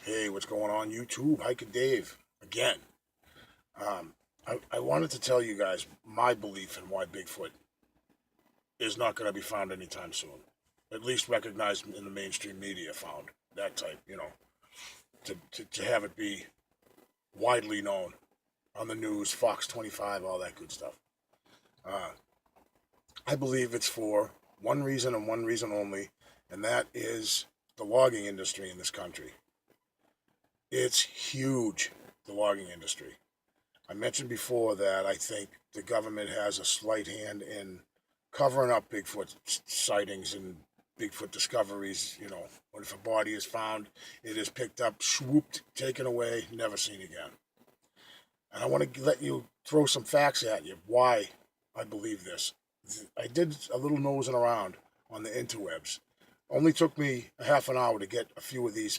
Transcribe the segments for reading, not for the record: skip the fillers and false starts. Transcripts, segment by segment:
Hey, what's going on YouTube? Hiking Dave again. I wanted to tell you guys my belief in why Bigfoot is not going to be found anytime soon. At least recognized in the mainstream media found that type, to have it be widely known on the news, Fox 25, all that good stuff. Uh, I believe it's for one reason and one reason only, and that is the logging industry in this country. It's huge, the logging industry. I mentioned before that I think the government has a slight hand in covering up Bigfoot sightings and Bigfoot discoveries. When if a body is found, it is picked up, swooped, taken away, never seen again. And I want to let you throw some facts at you why I believe this. I did a little nosing around on the interwebs. Only took me a half an hour to get a few of these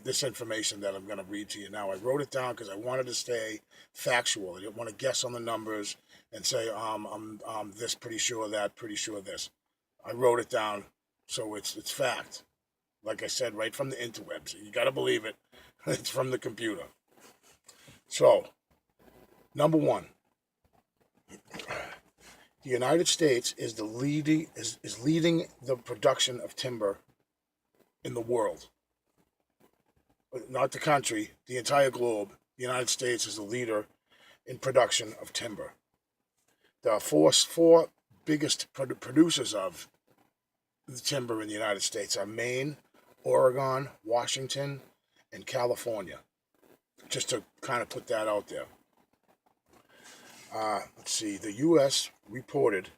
this information that I'm going to read to you now. I wrote it down because I wanted to stay factual. I didn't want to guess on the numbers and say, I'm this pretty sure that, pretty sure this. I wrote it down, so it's fact. Like I said, right from the interwebs. You got to believe it. It's from the computer. So, number one, the United States is leading the production of timber in the world. Not the country, the entire globe. The United States is the leader in production of timber. The four biggest producers of the timber in the United States are Maine, Oregon, Washington, and California. Just to kind of put that out there. Let's see, the U.S. reported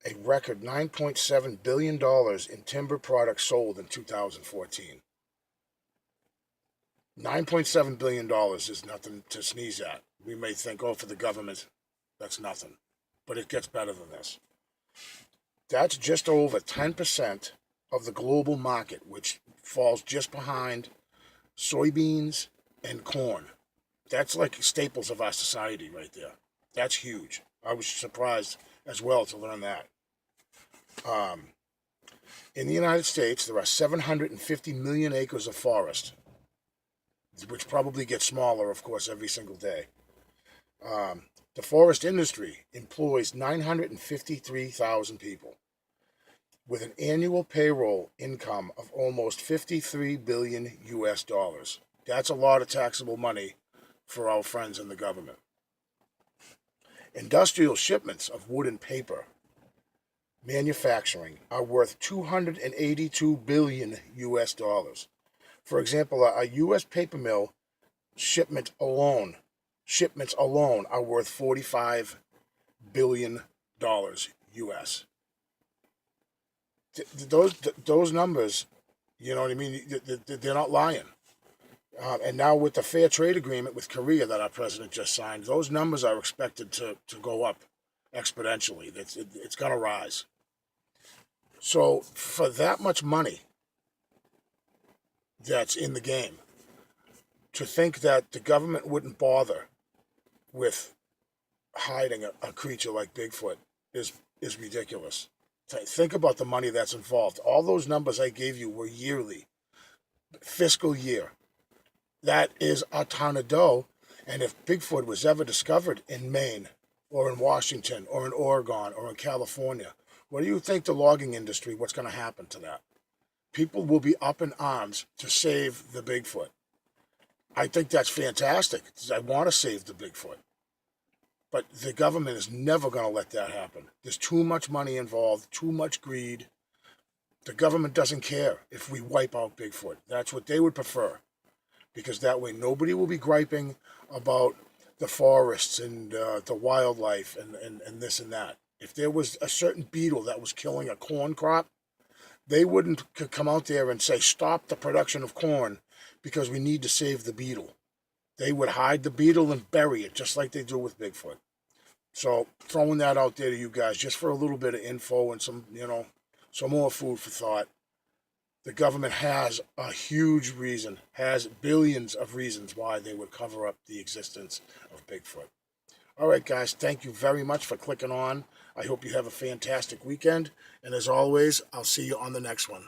a record $9.7 billion in timber products sold in 2014. $9.7 billion is nothing to sneeze at. We may think, oh, for the government, that's nothing. But it gets better than this. That's just over 10% of the global market, which falls just behind soybeans and corn. That's like staples of our society right there. That's huge. I was surprised as well to learn that. In the United States, there are 750 million acres of forest, which probably gets smaller, of course, every single day. The forest industry employs 953,000 people with an annual payroll income of almost 53 billion US dollars. That's a lot of taxable money for our friends in the government. Industrial shipments of wood and paper manufacturing are worth 282 billion US dollars. For example, a U.S. paper mill shipments alone are worth $45 billion U.S. Those numbers, you know what I mean? They're not lying. And now with the fair trade agreement with Korea that our president just signed, those numbers are expected to go up exponentially. It's going to rise. So for that much money that's in the game, to think that the government wouldn't bother with hiding a creature like Bigfoot is ridiculous. Think about the money that's involved. All those numbers I gave you were yearly, fiscal year. That is a ton of dough. And if Bigfoot was ever discovered in Maine or in Washington or in Oregon or in California, what do you think the logging industry, what's going to happen to that? People will be up in arms to save the Bigfoot. I think that's fantastic. I want to save the Bigfoot. But the government is never going to let that happen. There's too much money involved, too much greed. The government doesn't care if we wipe out Bigfoot. That's what they would prefer. Because that way nobody will be griping about the forests and the wildlife and this and that. If there was a certain beetle that was killing a corn crop, they wouldn't come out there and say, stop the production of corn because we need to save the beetle. They would hide the beetle and bury it, just like they do with Bigfoot. So throwing that out there to you guys, just for a little bit of info and some more food for thought. The government has a huge reason, has billions of reasons why they would cover up the existence of Bigfoot. All right, guys, thank you very much for clicking on. I hope you have a fantastic weekend. And as always, I'll see you on the next one.